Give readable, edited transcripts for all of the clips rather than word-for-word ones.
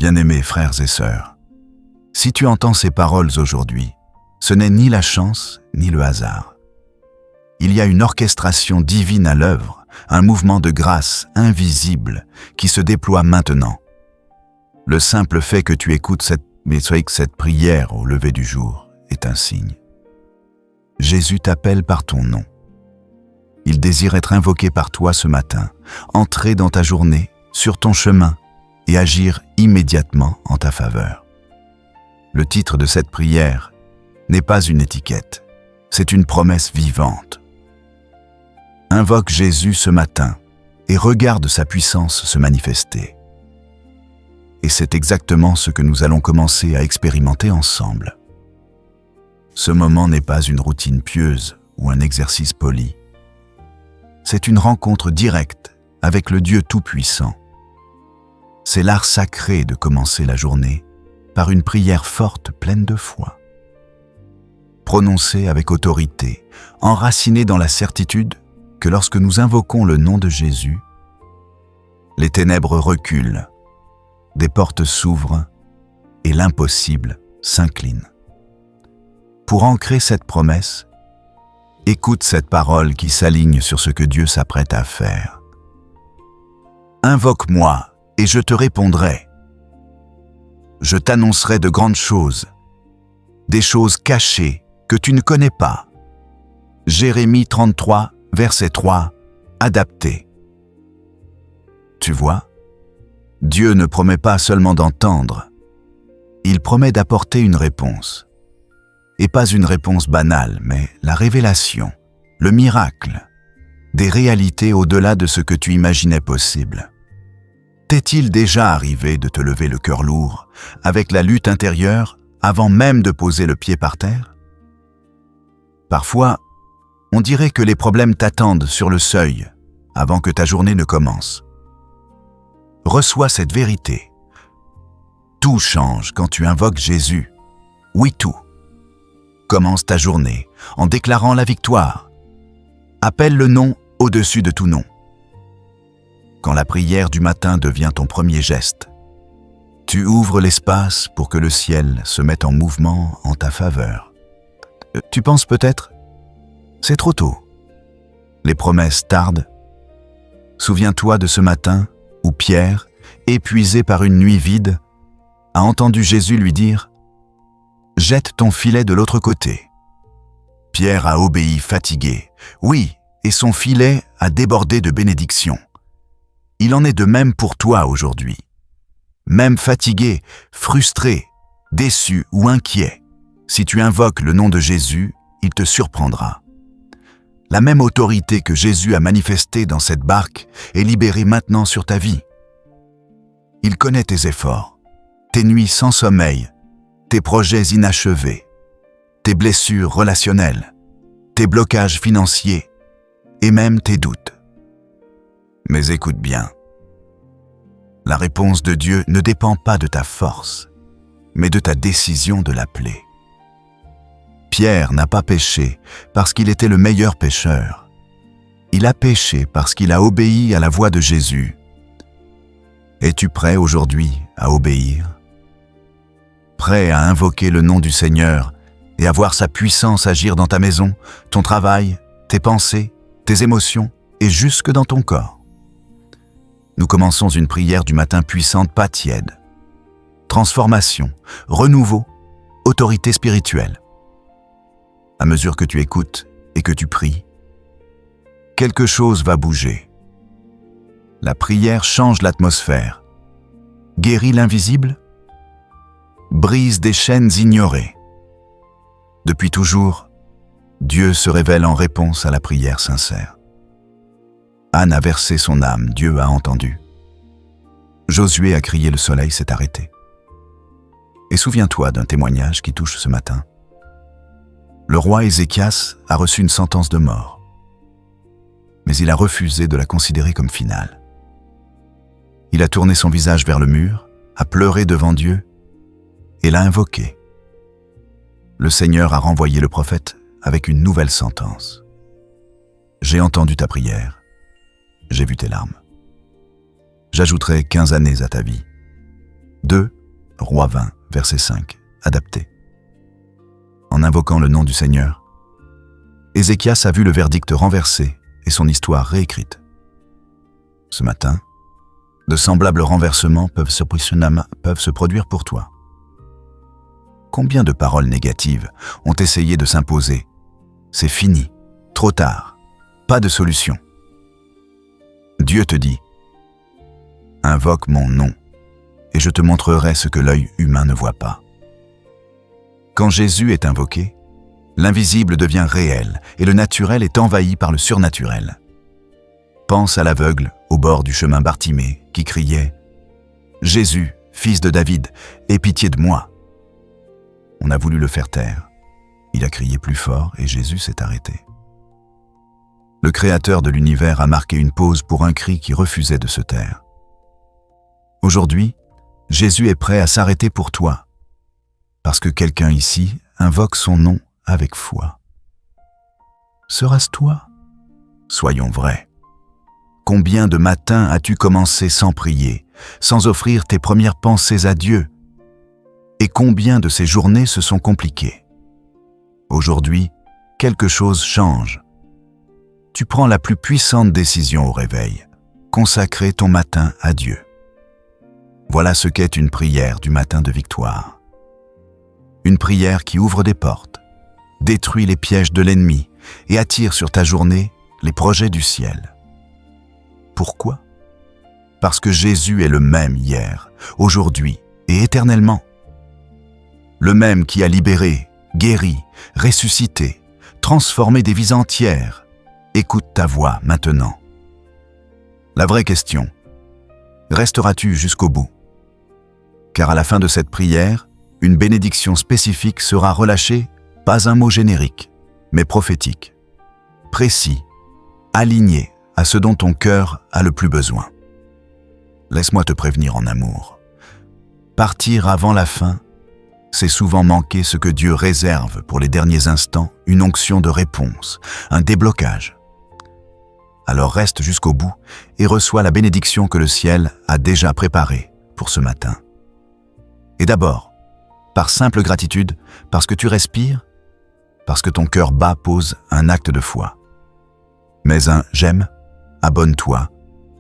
Bien-aimés frères et sœurs, si tu entends ces paroles aujourd'hui, ce n'est ni la chance ni le hasard. Il y a une orchestration divine à l'œuvre, un mouvement de grâce invisible qui se déploie maintenant. Le simple fait que tu écoutes cette prière au lever du jour est un signe. Jésus t'appelle par ton nom. Il désire être invoqué par toi ce matin, entrer dans ta journée, sur ton chemin, et agir immédiatement en ta faveur. Le titre de cette prière n'est pas une étiquette, c'est une promesse vivante. Invoque Jésus ce matin et regarde sa puissance se manifester. Et c'est exactement ce que nous allons commencer à expérimenter ensemble. Ce moment n'est pas une routine pieuse ou un exercice poli. C'est une rencontre directe avec le Dieu Tout-Puissant. C'est l'art sacré de commencer la journée par une prière forte pleine de foi. Prononcée avec autorité, enracinée dans la certitude que lorsque nous invoquons le nom de Jésus, les ténèbres reculent, des portes s'ouvrent et l'impossible s'incline. Pour ancrer cette promesse, écoute cette parole qui s'aligne sur ce que Dieu s'apprête à faire. Invoque-moi et je te répondrai. Je t'annoncerai de grandes choses, des choses cachées que tu ne connais pas. Jérémie 33, verset 3, adapté. Tu vois, Dieu ne promet pas seulement d'entendre, il promet d'apporter une réponse. Et pas une réponse banale, mais la révélation, le miracle, des réalités au-delà de ce que tu imaginais possible. T'est-il déjà arrivé de te lever le cœur lourd, avec la lutte intérieure, avant même de poser le pied par terre? Parfois, on dirait que les problèmes t'attendent sur le seuil, avant que ta journée ne commence. Reçois cette vérité. Tout change quand tu invoques Jésus. Oui, tout. Commence ta journée en déclarant la victoire. Appelle le nom au-dessus de tout nom. Quand la prière du matin devient ton premier geste, tu ouvres l'espace pour que le ciel se mette en mouvement en ta faveur. Tu penses peut-être, c'est trop tôt. Les promesses tardent. Souviens-toi de ce matin où Pierre, épuisé par une nuit vide, a entendu Jésus lui dire « Jette ton filet de l'autre côté ». Pierre a obéi fatigué, oui, et son filet a débordé de bénédictions. Il en est de même pour toi aujourd'hui. Même fatigué, frustré, déçu ou inquiet, si tu invoques le nom de Jésus, il te surprendra. La même autorité que Jésus a manifestée dans cette barque est libérée maintenant sur ta vie. Il connaît tes efforts, tes nuits sans sommeil, tes projets inachevés, tes blessures relationnelles, tes blocages financiers et même tes doutes. Mais écoute bien, la réponse de Dieu ne dépend pas de ta force, mais de ta décision de l'appeler. Pierre n'a pas péché parce qu'il était le meilleur pécheur. Il a péché parce qu'il a obéi à la voix de Jésus. Es-tu prêt aujourd'hui à obéir? Prêt à invoquer le nom du Seigneur et à voir sa puissance agir dans ta maison, ton travail, tes pensées, tes émotions et jusque dans ton corps? Nous commençons une prière du matin puissante, pas tiède. Transformation, renouveau, autorité spirituelle. À mesure que tu écoutes et que tu pries, quelque chose va bouger. La prière change l'atmosphère, guérit l'invisible, brise des chaînes ignorées. Depuis toujours, Dieu se révèle en réponse à la prière sincère. Anne a versé son âme, Dieu a entendu. Josué a crié, le soleil s'est arrêté. Et souviens-toi d'un témoignage qui touche ce matin. Le roi Ézéchias a reçu une sentence de mort, mais il a refusé de la considérer comme finale. Il a tourné son visage vers le mur, a pleuré devant Dieu et l'a invoqué. Le Seigneur a renvoyé le prophète avec une nouvelle sentence. J'ai entendu ta prière. J'ai vu tes larmes. J'ajouterai 15 années à ta vie. 2 Rois 20, verset 5, adapté. En invoquant le nom du Seigneur, Ézéchias a vu le verdict renversé et son histoire réécrite. Ce matin, de semblables renversements peuvent se produire pour toi. Combien de paroles négatives ont essayé de s'imposer? C'est fini, trop tard, pas de solution. Dieu te dit, invoque mon nom et je te montrerai ce que l'œil humain ne voit pas. Quand Jésus est invoqué, l'invisible devient réel et le naturel est envahi par le surnaturel. Pense à l'aveugle au bord du chemin Bartimée qui criait « Jésus, fils de David, aie pitié de moi !» On a voulu le faire taire. Il a crié plus fort et Jésus s'est arrêté. Le Créateur de l'univers a marqué une pause pour un cri qui refusait de se taire. Aujourd'hui, Jésus est prêt à s'arrêter pour toi, parce que quelqu'un ici invoque son nom avec foi. Sera-ce toi? Soyons vrais. Combien de matins as-tu commencé sans prier, sans offrir tes premières pensées à Dieu? Et combien de ces journées se sont compliquées? Aujourd'hui, quelque chose change. Tu prends la plus puissante décision au réveil, consacrer ton matin à Dieu. Voilà ce qu'est une prière du matin de victoire. Une prière qui ouvre des portes, détruit les pièges de l'ennemi et attire sur ta journée les projets du ciel. Pourquoi? Parce que Jésus est le même hier, aujourd'hui et éternellement. Le même qui a libéré, guéri, ressuscité, transformé des vies entières. Écoute ta voix maintenant. La vraie question, resteras-tu jusqu'au bout? Car à la fin de cette prière, une bénédiction spécifique sera relâchée, pas un mot générique, mais prophétique, précis, aligné à ce dont ton cœur a le plus besoin. Laisse-moi te prévenir en amour. Partir avant la fin, c'est souvent manquer ce que Dieu réserve pour les derniers instants, une onction de réponse, un déblocage. Alors reste jusqu'au bout et reçois la bénédiction que le ciel a déjà préparée pour ce matin. Et d'abord, par simple gratitude, parce que tu respires, parce que ton cœur bat pose un acte de foi. Mais un « j'aime », abonne-toi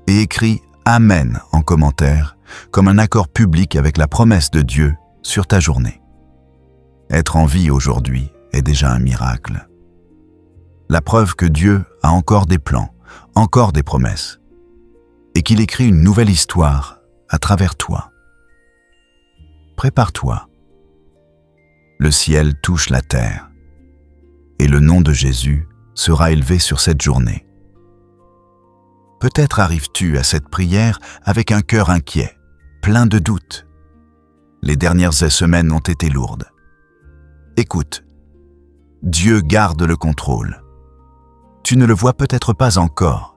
et écris « Amen » en commentaire, comme un accord public avec la promesse de Dieu sur ta journée. Être en vie aujourd'hui est déjà un miracle. La preuve que Dieu a encore des plans, encore des promesses, et qu'il écrit une nouvelle histoire à travers toi. Prépare-toi. Le ciel touche la terre, et le nom de Jésus sera élevé sur cette journée. Peut-être arrives-tu à cette prière avec un cœur inquiet, plein de doutes. Les dernières semaines ont été lourdes. Écoute, Dieu garde le contrôle. Tu ne le vois peut-être pas encore,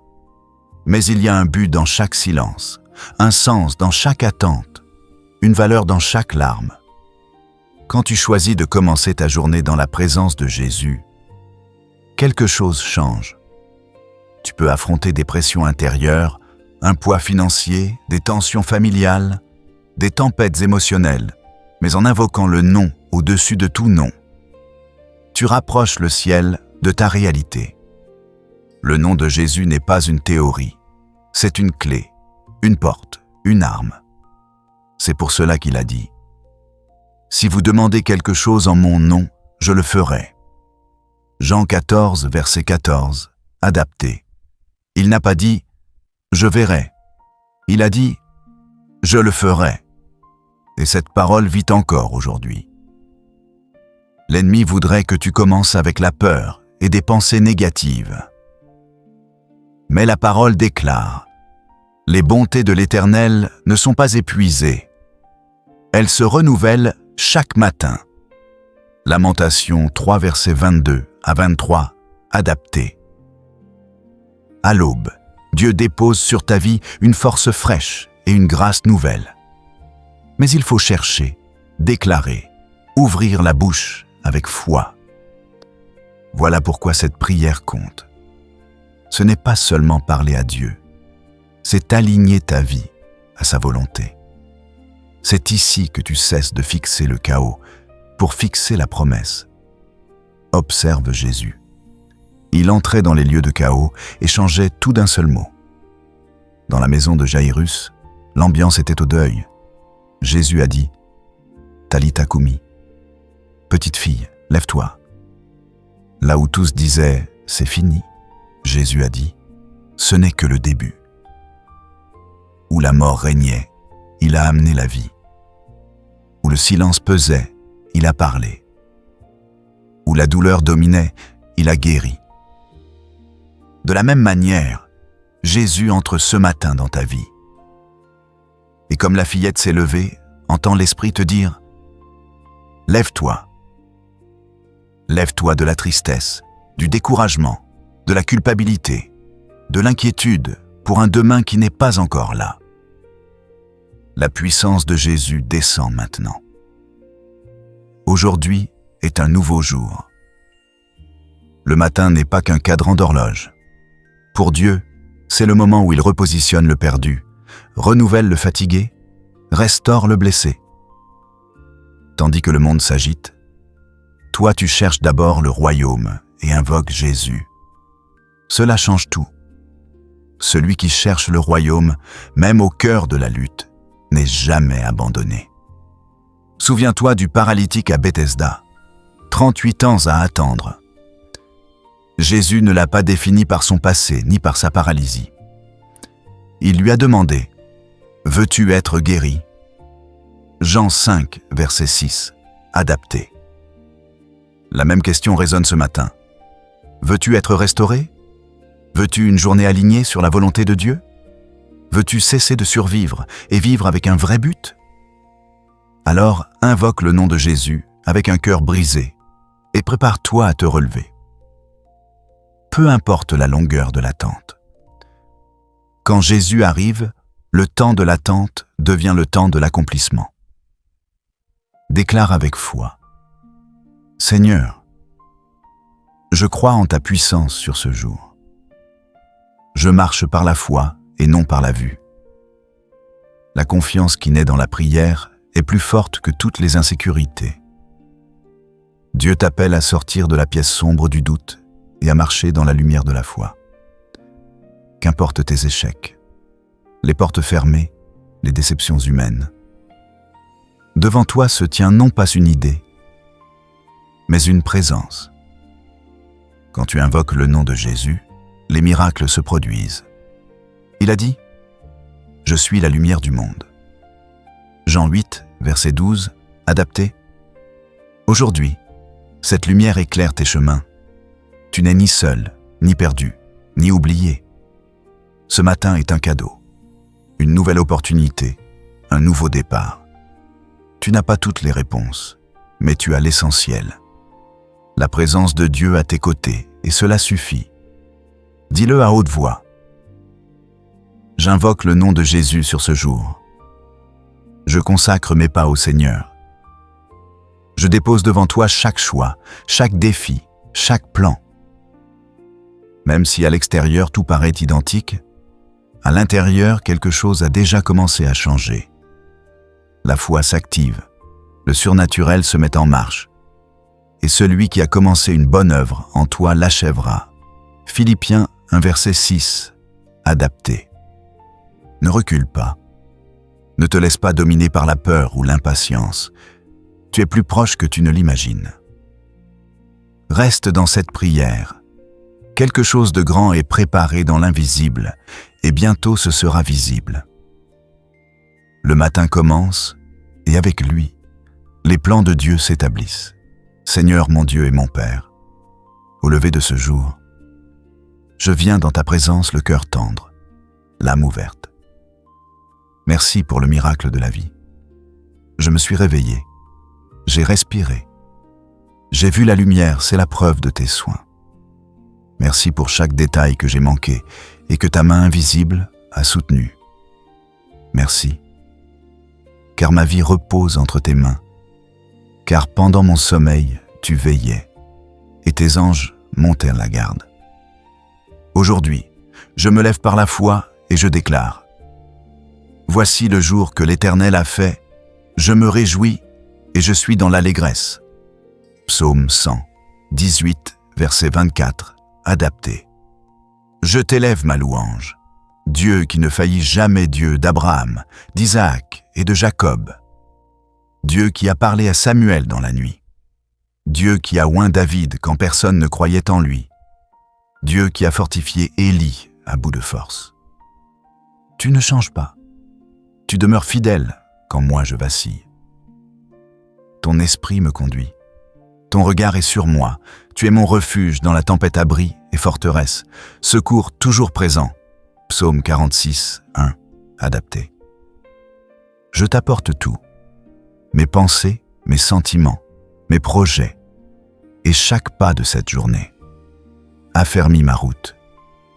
mais il y a un but dans chaque silence, un sens dans chaque attente, une valeur dans chaque larme. Quand tu choisis de commencer ta journée dans la présence de Jésus, quelque chose change. Tu peux affronter des pressions intérieures, un poids financier, des tensions familiales, des tempêtes émotionnelles, mais en invoquant le nom au-dessus de tout nom. Tu rapproches le ciel de ta réalité. Le nom de Jésus n'est pas une théorie, c'est une clé, une porte, une arme. C'est pour cela qu'il a dit « Si vous demandez quelque chose en mon nom, je le ferai. » Jean 14, verset 14, adapté. Il n'a pas dit « je verrai ». Il a dit « je le ferai ». Et cette parole vit encore aujourd'hui. L'ennemi voudrait que tu commences avec la peur et des pensées négatives. Mais la parole déclare « Les bontés de l'Éternel ne sont pas épuisées. Elles se renouvellent chaque matin. » Lamentation 3, versets 22 à 23, adapté. À l'aube, Dieu dépose sur ta vie une force fraîche et une grâce nouvelle. Mais il faut chercher, déclarer, ouvrir la bouche avec foi. Voilà pourquoi cette prière compte. Ce n'est pas seulement parler à Dieu, c'est aligner ta vie à sa volonté. C'est ici que tu cesses de fixer le chaos pour fixer la promesse. Observe Jésus. Il entrait dans les lieux de chaos et changeait tout d'un seul mot. Dans la maison de Jaïrus, l'ambiance était au deuil. Jésus a dit « Talitha koumi » « Petite fille, lève-toi ». Là où tous disaient « C'est fini », Jésus a dit « Ce n'est que le début ». Où la mort régnait, il a amené la vie. Où le silence pesait, il a parlé. Où la douleur dominait, il a guéri. De la même manière, Jésus entre ce matin dans ta vie. Et comme la fillette s'est levée, entend l'Esprit te dire « Lève-toi ». Lève-toi de la tristesse, du découragement, de la culpabilité, de l'inquiétude pour un demain qui n'est pas encore là. La puissance de Jésus descend maintenant. Aujourd'hui est un nouveau jour. Le matin n'est pas qu'un cadran d'horloge. Pour Dieu, c'est le moment où il repositionne le perdu, renouvelle le fatigué, restaure le blessé. Tandis que le monde s'agite, toi tu cherches d'abord le royaume et invoques Jésus. Cela change tout. Celui qui cherche le royaume, même au cœur de la lutte, n'est jamais abandonné. Souviens-toi du paralytique à Bethesda. 38 ans à attendre. Jésus ne l'a pas défini par son passé ni par sa paralysie. Il lui a demandé « Veux-tu être guéri ?» Jean 5, verset 6, adapté. La même question résonne ce matin. Veux-tu être restauré? Veux-tu une journée alignée sur la volonté de Dieu? Veux-tu cesser de survivre et vivre avec un vrai but? Alors invoque le nom de Jésus avec un cœur brisé et prépare-toi à te relever. Peu importe la longueur de l'attente. Quand Jésus arrive, le temps de l'attente devient le temps de l'accomplissement. Déclare avec foi. Seigneur, je crois en ta puissance sur ce jour. Je marche par la foi et non par la vue. La confiance qui naît dans la prière est plus forte que toutes les insécurités. Dieu t'appelle à sortir de la pièce sombre du doute et à marcher dans la lumière de la foi. Qu'importe tes échecs, les portes fermées, les déceptions humaines. Devant toi se tient non pas une idée, mais une présence. Quand tu invoques le nom de Jésus, les miracles se produisent. Il a dit « Je suis la lumière du monde ». Jean 8, verset 12, adapté. Aujourd'hui, cette lumière éclaire tes chemins. Tu n'es ni seul, ni perdu, ni oublié. Ce matin est un cadeau, une nouvelle opportunité, un nouveau départ. Tu n'as pas toutes les réponses, mais tu as l'essentiel. La présence de Dieu à tes côtés, et cela suffit. Dis-le à haute voix. J'invoque le nom de Jésus sur ce jour. Je consacre mes pas au Seigneur. Je dépose devant toi chaque choix, chaque défi, chaque plan. Même si à l'extérieur tout paraît identique, à l'intérieur quelque chose a déjà commencé à changer. La foi s'active, le surnaturel se met en marche. Et celui qui a commencé une bonne œuvre en toi l'achèvera. Philippiens 1, verset 6, adapté. Ne recule pas. Ne te laisse pas dominer par la peur ou l'impatience. Tu es plus proche que tu ne l'imagines. Reste dans cette prière. Quelque chose de grand est préparé dans l'invisible et bientôt ce sera visible. Le matin commence et avec lui, les plans de Dieu s'établissent. Seigneur mon Dieu et mon Père, au lever de ce jour, je viens dans ta présence le cœur tendre, l'âme ouverte. Merci pour le miracle de la vie. Je me suis réveillé, j'ai respiré, j'ai vu la lumière, c'est la preuve de tes soins. Merci pour chaque détail que j'ai manqué et que ta main invisible a soutenu. Merci, car ma vie repose entre tes mains. Car pendant mon sommeil, tu veillais, et tes anges montaient la garde. Aujourd'hui, je me lève par la foi et je déclare : Voici le jour que l'Éternel a fait, Je me réjouis et je suis dans l'allégresse. Psaume 100, 18, verset 24, adapté. Je t'élève ma louange, Dieu qui ne faillit jamais, Dieu d'Abraham, d'Isaac et de Jacob. Dieu qui a parlé à Samuel dans la nuit. Dieu qui a oint David quand personne ne croyait en lui. Dieu qui a fortifié Élie à bout de force. Tu ne changes pas. Tu demeures fidèle quand moi je vacille. Ton esprit me conduit. Ton regard est sur moi. Tu es mon refuge dans la tempête, abri et forteresse. Secours toujours présent. Psaume 46, 1, adapté. Je t'apporte tout. Mes pensées, mes sentiments, mes projets et chaque pas de cette journée. Affermis ma route.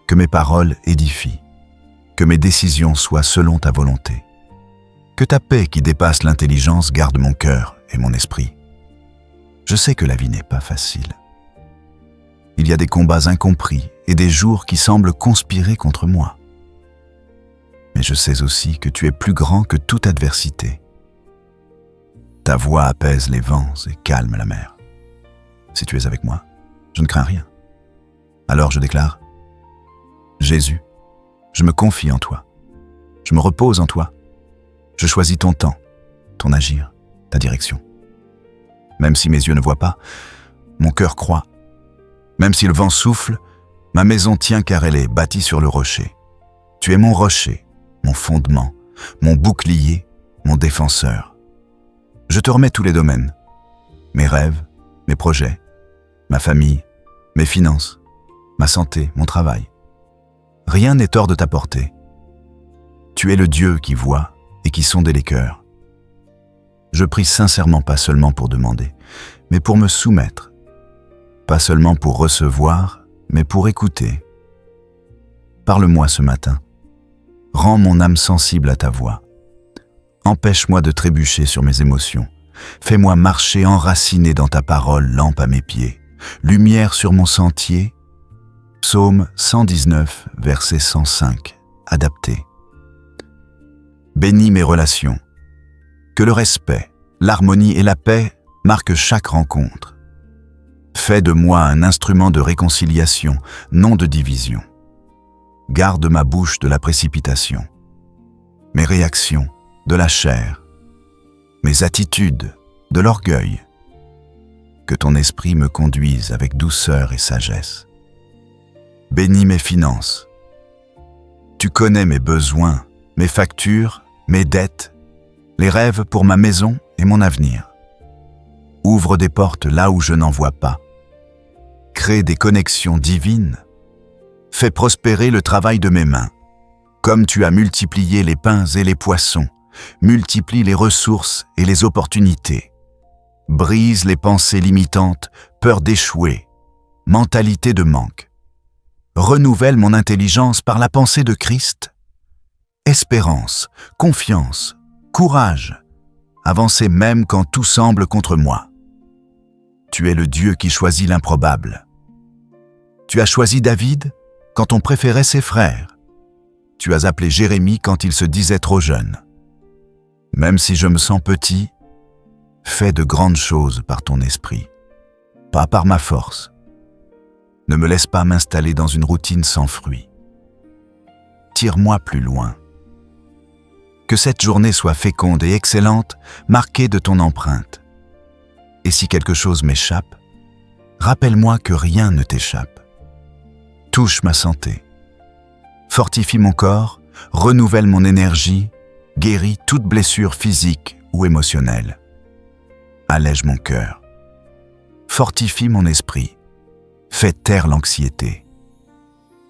Que mes paroles édifient. Que mes décisions soient selon ta volonté. Que ta paix qui dépasse l'intelligence garde mon cœur et mon esprit. Je sais que la vie n'est pas facile. Il y a des combats incompris et des jours qui semblent conspirer contre moi. Mais je sais aussi que tu es plus grand que toute adversité. Ta voix apaise les vents et calme la mer. Si tu es avec moi, je ne crains rien. Alors je déclare, Jésus, je me confie en toi. Je me repose en toi. Je choisis ton temps, ton agir, ta direction. Même si mes yeux ne voient pas, mon cœur croit. Même si le vent souffle, ma maison tient car elle est bâtie sur le rocher. Tu es mon rocher, mon fondement, mon bouclier, mon défenseur. Je te remets tous les domaines. Mes rêves, mes projets, ma famille, mes finances, ma santé, mon travail. Rien n'est hors de ta portée. Tu es le Dieu qui voit et qui sonde les cœurs. Je prie sincèrement pas seulement pour demander, mais pour me soumettre. Pas seulement pour recevoir, mais pour écouter. Parle-moi ce matin. Rends mon âme sensible à ta voix. Empêche-moi de trébucher sur mes émotions. Fais-moi marcher enraciné dans ta parole, lampe à mes pieds. Lumière sur mon sentier. Psaume 119, verset 105, adapté. Bénis mes relations. Que le respect, l'harmonie et la paix marquent chaque rencontre. Fais de moi un instrument de réconciliation, non de division. Garde ma bouche de la précipitation, mes réactions de la chair, mes attitudes de l'orgueil. Que ton esprit me conduise avec douceur et sagesse. Bénis mes finances. Tu connais mes besoins, mes factures, mes dettes, les rêves pour ma maison et mon avenir. Ouvre des portes là où je n'en vois pas. Crée des connexions divines. Fais prospérer le travail de mes mains. Comme tu as multiplié les pains et les poissons, multiplie les ressources et les opportunités. Brise les pensées limitantes, peur d'échouer, mentalité de manque. Renouvelle mon intelligence par la pensée de Christ. Espérance, confiance, courage, avancer même quand tout semble contre moi. Tu es le Dieu qui choisit l'improbable. Tu as choisi David quand on préférait ses frères. Tu as appelé Jérémie quand il se disait trop jeune. Même si je me sens petit, fais de grandes choses par ton esprit, pas par ma force. Ne me laisse pas m'installer dans une routine sans fruit. Tire-moi plus loin. Que cette journée soit féconde et excellente, marquée de ton empreinte. Et si quelque chose m'échappe, rappelle-moi que rien ne t'échappe. Touche ma santé. Fortifie mon corps, renouvelle mon énergie, guéris toute blessure physique ou émotionnelle. Allège mon cœur. Fortifie mon esprit. Fais taire l'anxiété.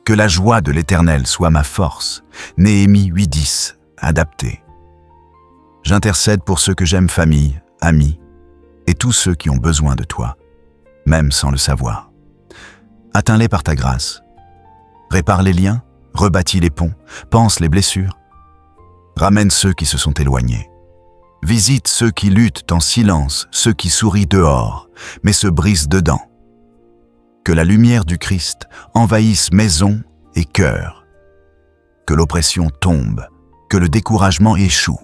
Que la joie de l'Éternel soit ma force. Néhémie 8:10, adapté. J'intercède pour ceux que j'aime, famille, amis, et tous ceux qui ont besoin de toi, même sans le savoir. Atteins-les par ta grâce. Répare les liens, rebâtis les ponts, pense les blessures. Ramène ceux qui se sont éloignés. Visite ceux qui luttent en silence, ceux qui sourient dehors, mais se brisent dedans. Que la lumière du Christ envahisse maison et cœur. Que l'oppression tombe, que le découragement échoue.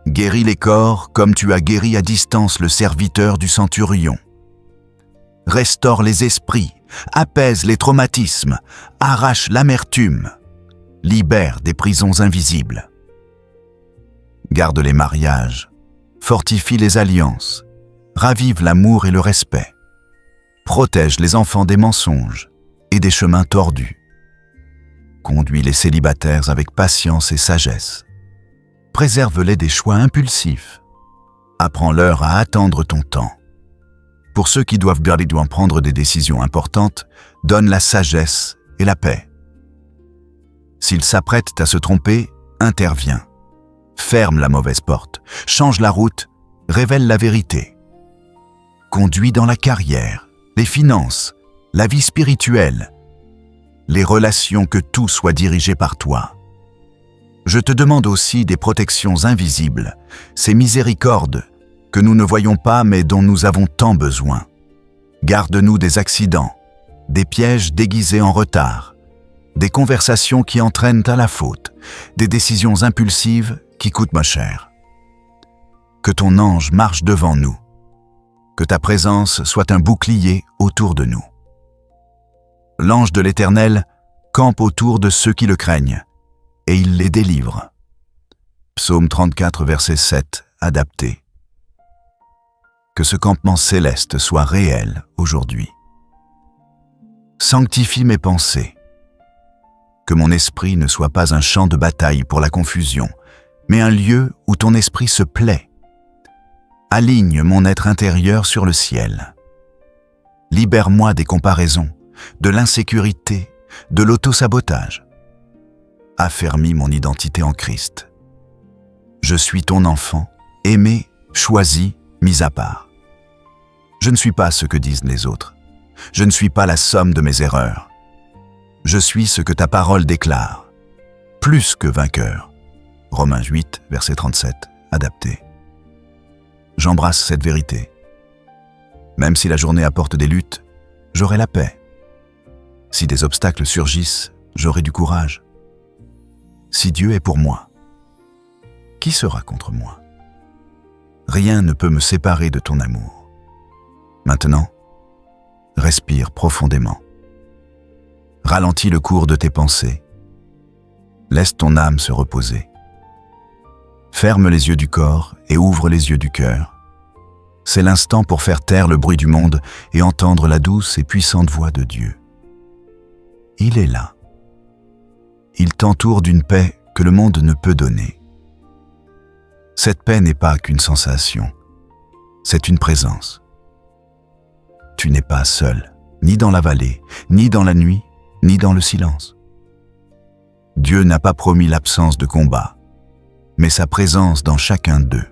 Guéris les corps comme tu as guéri à distance le serviteur du centurion. Restaure les esprits, apaise les traumatismes, arrache l'amertume, libère des prisons invisibles. Garde les mariages, fortifie les alliances, ravive l'amour et le respect. Protège les enfants des mensonges et des chemins tordus. Conduis les célibataires avec patience et sagesse. Préserve-les des choix impulsifs. Apprends-leur à attendre ton temps. Pour ceux qui doivent prendre des décisions importantes, donne la sagesse et la paix. S'ils s'apprêtent à se tromper, interviens. Ferme la mauvaise porte, change la route, révèle la vérité. Conduis dans la carrière, les finances, la vie spirituelle, les relations, que tout soit dirigé par toi. Je te demande aussi des protections invisibles, ces miséricordes que nous ne voyons pas mais dont nous avons tant besoin. Garde-nous des accidents, des pièges déguisés en retard, des conversations qui entraînent à la faute, des décisions impulsives qui coûtent moins cher. Que ton ange marche devant nous, que ta présence soit un bouclier autour de nous. L'ange de l'Éternel campe autour de ceux qui le craignent, et il les délivre. Psaume 34, verset 7, adapté. Que ce campement céleste soit réel aujourd'hui. Sanctifie mes pensées. Que mon esprit ne soit pas un champ de bataille pour la confusion, mais un lieu où ton esprit se plaît. Aligne mon être intérieur sur le ciel. Libère-moi des comparaisons, de l'insécurité, de l'autosabotage. Affermis mon identité en Christ. Je suis ton enfant, aimé, choisi, mis à part. Je ne suis pas ce que disent les autres. Je ne suis pas la somme de mes erreurs. Je suis ce que ta parole déclare. Plus que vainqueur. Romains 8, verset 37, adapté. J'embrasse cette vérité. Même si la journée apporte des luttes, j'aurai la paix. Si des obstacles surgissent, j'aurai du courage. Si Dieu est pour moi, qui sera contre moi? Rien ne peut me séparer de ton amour. Maintenant, respire profondément. Ralentis le cours de tes pensées. Laisse ton âme se reposer. Ferme les yeux du corps et ouvre les yeux du cœur. C'est l'instant pour faire taire le bruit du monde et entendre la douce et puissante voix de Dieu. Il est là. Il t'entoure d'une paix que le monde ne peut donner. Cette paix n'est pas qu'une sensation, c'est une présence. Tu n'es pas seul, ni dans la vallée, ni dans la nuit, ni dans le silence. Dieu n'a pas promis l'absence de combat, mais sa présence dans chacun d'eux.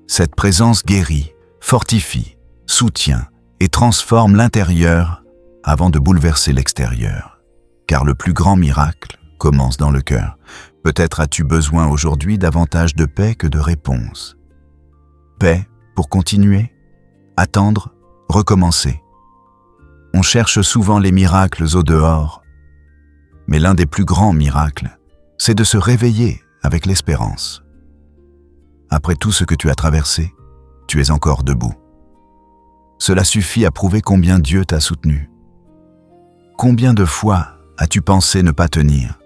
Cette présence guérit, fortifie, soutient et transforme l'intérieur avant de bouleverser l'extérieur. Car le plus grand miracle commence dans le cœur. Peut-être as-tu besoin aujourd'hui davantage de paix que de réponse. Paix pour continuer, attendre, recommencer. On cherche souvent les miracles au dehors, mais l'un des plus grands miracles, c'est de se réveiller avec l'espérance. Après tout ce que tu as traversé, tu es encore debout. Cela suffit à prouver combien Dieu t'a soutenu. Combien de fois as-tu pensé ne pas tenir?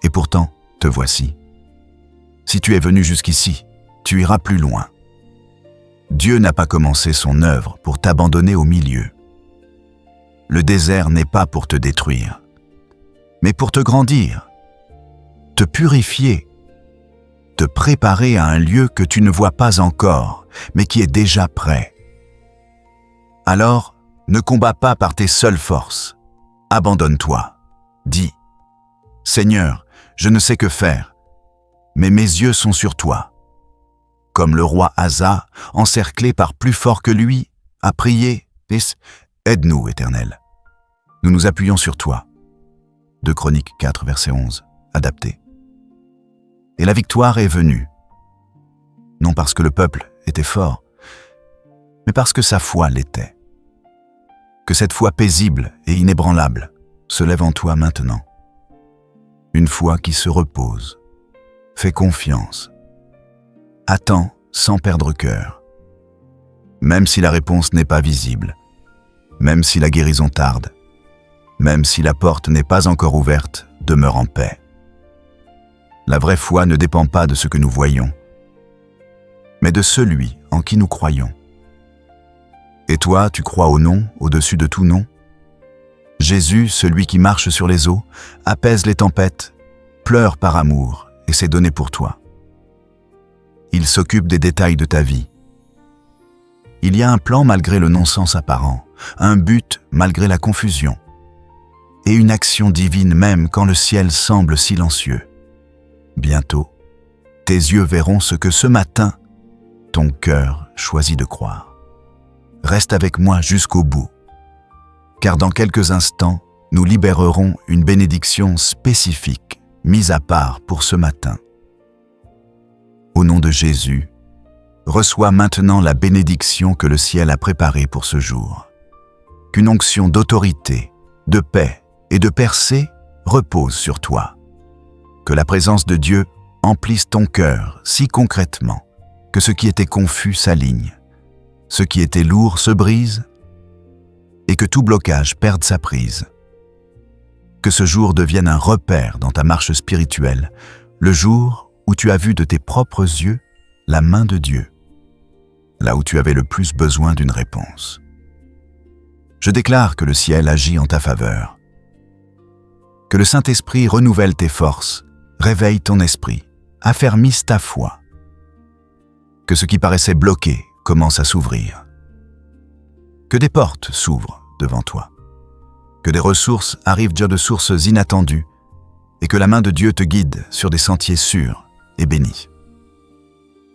Et pourtant, te voici. Si tu es venu jusqu'ici, tu iras plus loin. Dieu n'a pas commencé son œuvre pour t'abandonner au milieu. Le désert n'est pas pour te détruire, mais pour te grandir, te purifier, te préparer à un lieu que tu ne vois pas encore, mais qui est déjà prêt. Alors, ne combats pas par tes seules forces. Abandonne-toi. Dis, « Seigneur, je ne sais que faire, mais mes yeux sont sur toi. » Comme le roi Asa, encerclé par plus fort que lui, a prié, « Aide-nous, Éternel. » Nous nous appuyons sur toi. 2 Chroniques 4, verset 11, adapté. Et la victoire est venue. Non parce que le peuple était fort, mais parce que sa foi l'était. Que cette foi paisible et inébranlable se lève en toi maintenant. Une foi qui se repose, fait confiance attends sans perdre cœur. Même si la réponse n'est pas visible, même si la guérison tarde, même si la porte n'est pas encore ouverte, demeure en paix. La vraie foi ne dépend pas de ce que nous voyons, mais de celui en qui nous croyons. Et toi, tu crois au nom au-dessus de tout nom? Jésus, celui qui marche sur les eaux, apaise les tempêtes, pleure par amour et s'est donné pour toi. Il s'occupe des détails de ta vie. Il y a un plan malgré le non-sens apparent, un but malgré la confusion, et une action divine même quand le ciel semble silencieux. Bientôt, tes yeux verront ce que ce matin, ton cœur choisit de croire. Reste avec moi jusqu'au bout, car dans quelques instants, nous libérerons une bénédiction spécifique, mise à part pour ce matin. Au nom de Jésus, reçois maintenant la bénédiction que le ciel a préparée pour ce jour. Qu'une onction d'autorité, de paix et de percée repose sur toi. Que la présence de Dieu emplisse ton cœur si concrètement que ce qui était confus s'aligne, ce qui était lourd se brise et que tout blocage perde sa prise. Que ce jour devienne un repère dans ta marche spirituelle, le jour où tu as vu de tes propres yeux la main de Dieu, là où tu avais le plus besoin d'une réponse. Je déclare que le ciel agit en ta faveur. Que le Saint-Esprit renouvelle tes forces, réveille ton esprit, affermisse ta foi. Que ce qui paraissait bloqué commence à s'ouvrir. Que des portes s'ouvrent devant toi. Que des ressources arrivent de sources inattendues et que la main de Dieu te guide sur des sentiers sûrs et bénis.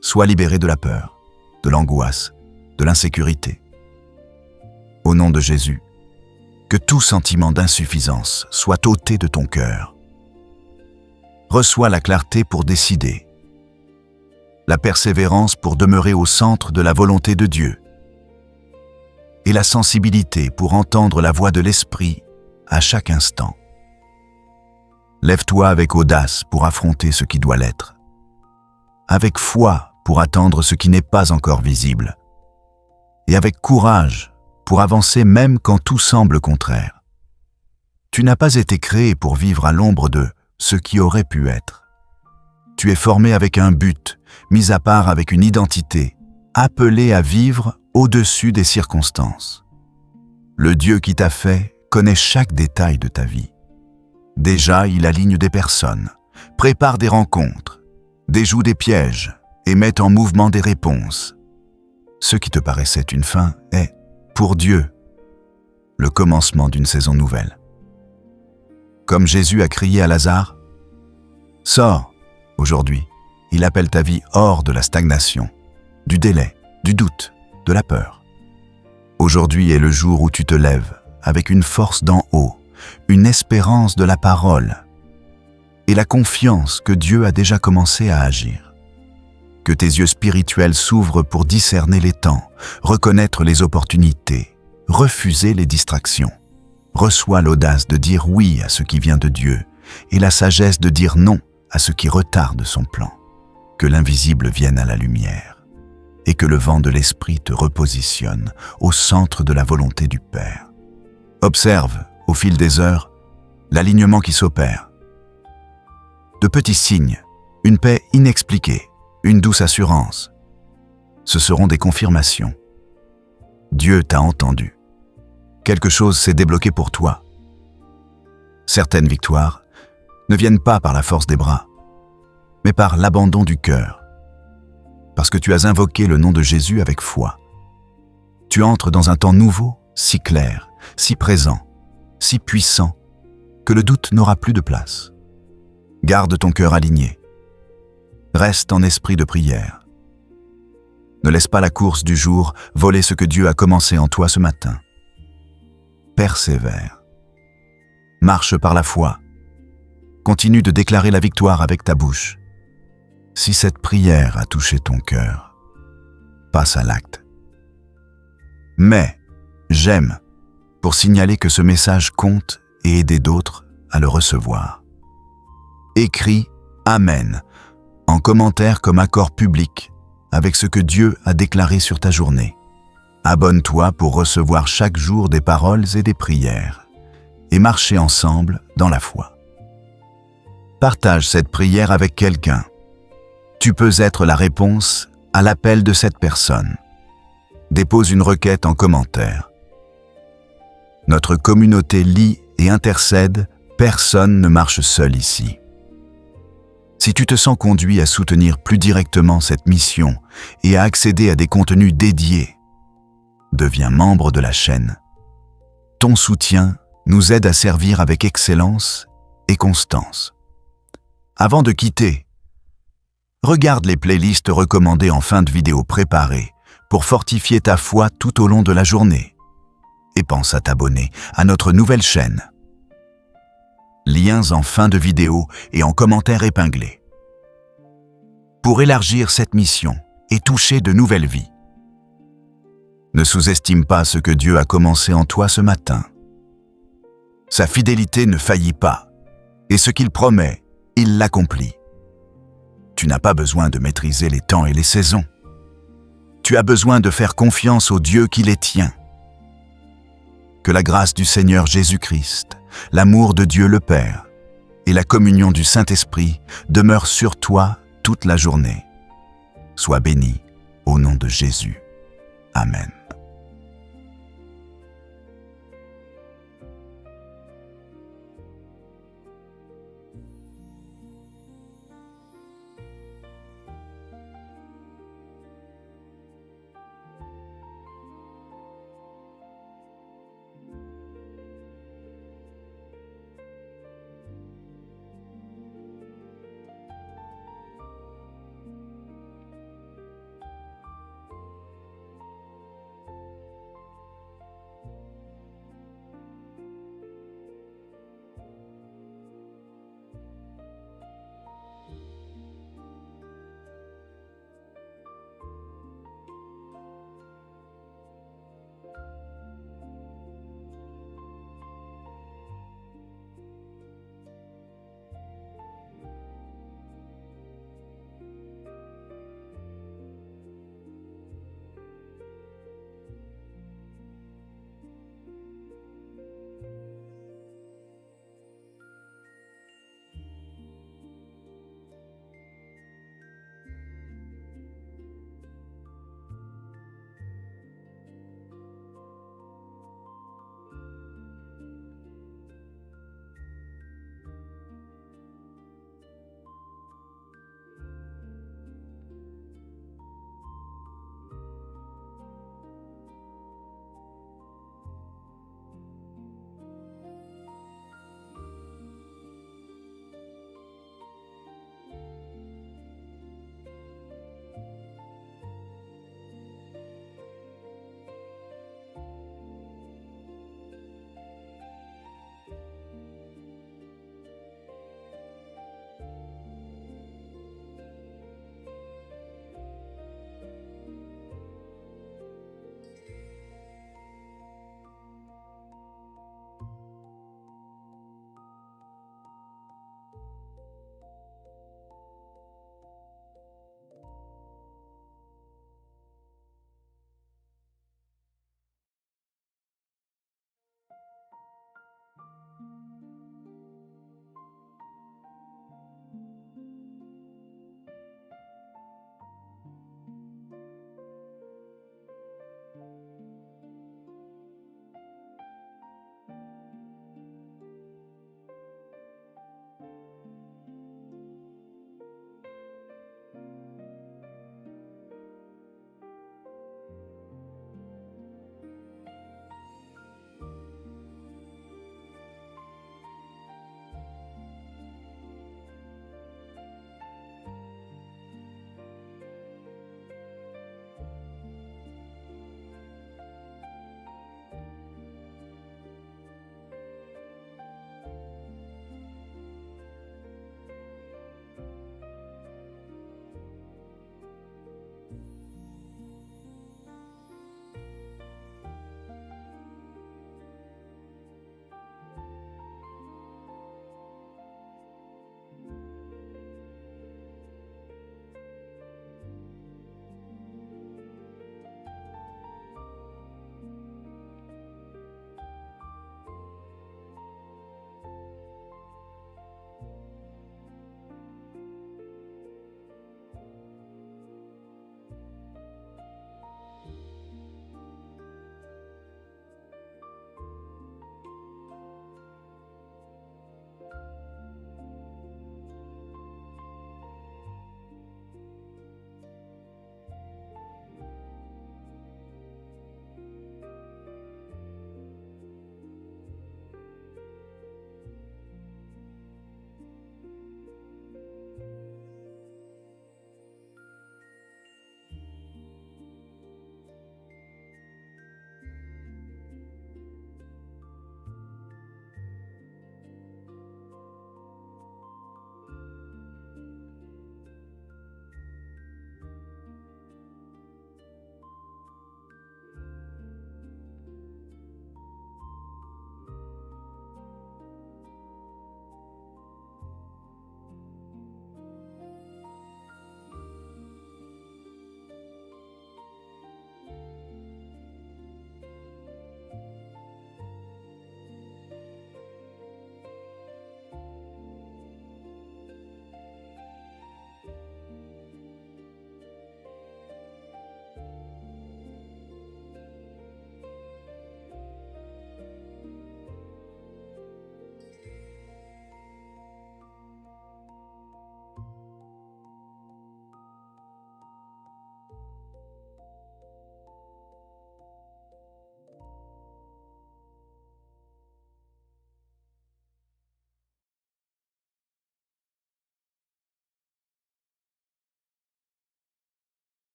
Sois libéré de la peur, de l'angoisse, de l'insécurité. Au nom de Jésus, que tout sentiment d'insuffisance soit ôté de ton cœur. Reçois la clarté pour décider, la persévérance pour demeurer au centre de la volonté de Dieu et la sensibilité pour entendre la voix de l'Esprit à chaque instant. Lève-toi avec audace pour affronter ce qui doit l'être, avec foi pour attendre ce qui n'est pas encore visible, et avec courage pour avancer même quand tout semble contraire. Tu n'as pas été créé pour vivre à l'ombre de ce qui aurait pu être. Tu es formé avec un but, mis à part avec une identité, appelé à vivre au-dessus des circonstances. Le Dieu qui t'a fait connaît chaque détail de ta vie. Déjà, il aligne des personnes, prépare des rencontres, déjoue des pièges et met en mouvement des réponses. Ce qui te paraissait une fin est, pour Dieu, le commencement d'une saison nouvelle. Comme Jésus a crié à Lazare, « Sors !» Aujourd'hui, il appelle ta vie hors de la stagnation, du délai, du doute, de la peur. Aujourd'hui est le jour où tu te lèves avec une force d'en haut, une espérance de la parole et la confiance que Dieu a déjà commencé à agir. Que tes yeux spirituels s'ouvrent pour discerner les temps, reconnaître les opportunités, refuser les distractions. Reçois l'audace de dire oui à ce qui vient de Dieu et la sagesse de dire non à ce qui retarde son plan. Que l'invisible vienne à la lumière et que le vent de l'Esprit te repositionne au centre de la volonté du Père. Observe, au fil des heures, l'alignement qui s'opère. De petits signes, une paix inexpliquée, une douce assurance. Ce seront des confirmations. Dieu t'a entendu. Quelque chose s'est débloqué pour toi. Certaines victoires ne viennent pas par la force des bras, mais par l'abandon du cœur. Parce que tu as invoqué le nom de Jésus avec foi. Tu entres dans un temps nouveau, si clair, si présent, si puissant, que le doute n'aura plus de place. Garde ton cœur aligné. Reste en esprit de prière. Ne laisse pas la course du jour voler ce que Dieu a commencé en toi ce matin. Persévère. Marche par la foi. Continue de déclarer la victoire avec ta bouche. Si cette prière a touché ton cœur, passe à l'acte. Mais j'aime pour signaler que ce message compte et aider d'autres à le recevoir. Écris « Amen » en commentaire comme accord public avec ce que Dieu a déclaré sur ta journée. Abonne-toi pour recevoir chaque jour des paroles et des prières et marcher ensemble dans la foi. Partage cette prière avec quelqu'un. Tu peux être la réponse à l'appel de cette personne. Dépose une requête en commentaire. Notre communauté lit et intercède, personne ne marche seul ici. Si tu te sens conduit à soutenir plus directement cette mission et à accéder à des contenus dédiés, deviens membre de la chaîne. Ton soutien nous aide à servir avec excellence et constance. Avant de quitter, regarde les playlists recommandées en fin de vidéo préparée pour fortifier ta foi tout au long de la journée. Et pense à t'abonner à notre nouvelle chaîne. Liens en fin de vidéo et en commentaire épinglé. Pour élargir cette mission et toucher de nouvelles vies. Ne sous-estime pas ce que Dieu a commencé en toi ce matin. Sa fidélité ne faillit pas, et ce qu'il promet, il l'accomplit. Tu n'as pas besoin de maîtriser les temps et les saisons. Tu as besoin de faire confiance au Dieu qui les tient. Que la grâce du Seigneur Jésus-Christ, l'amour de Dieu le Père et la communion du Saint-Esprit demeurent sur toi toute la journée. Sois béni au nom de Jésus. Amen.